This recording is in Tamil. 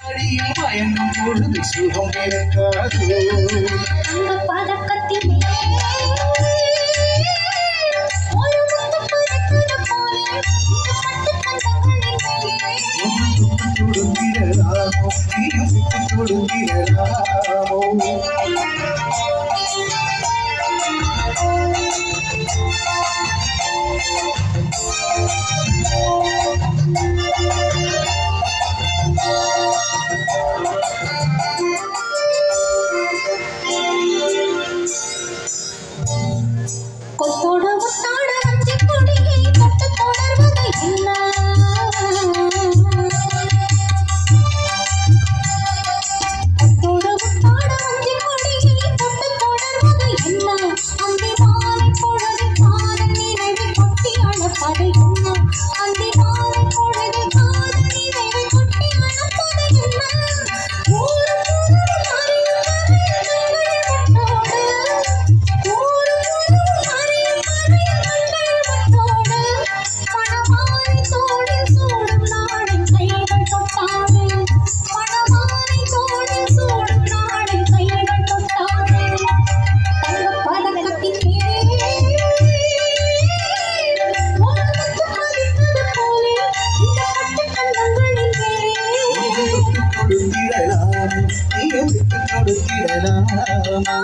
அடியில் மயங்கும் பொழுது சுகம் கிடைக்காது அந்த பதக்கத்திலே ஒரு முத்து பறக்குது போலே இந்த பட்டு கண்டங்களிலே கொடுக்கிறதாமோ நீயும் கொடுக்கிறதாமோ கொத்தோட முத்தாட வஞ்சி கொடியை தொட்டு தொடர்வது என்ன கொத்தோட முத்தாட வஞ்சி கொடியை தொட்டு தொடர்வது என்ன அந்தி மாலை பொழுது காதல் நினைவை கொட்டி அழப்பது என்ன அந்தி மாலை பொழுது காதல் நினைவை கொட்டி அழப்பது என்ன ஊரு கொடுக்கிறதாமோ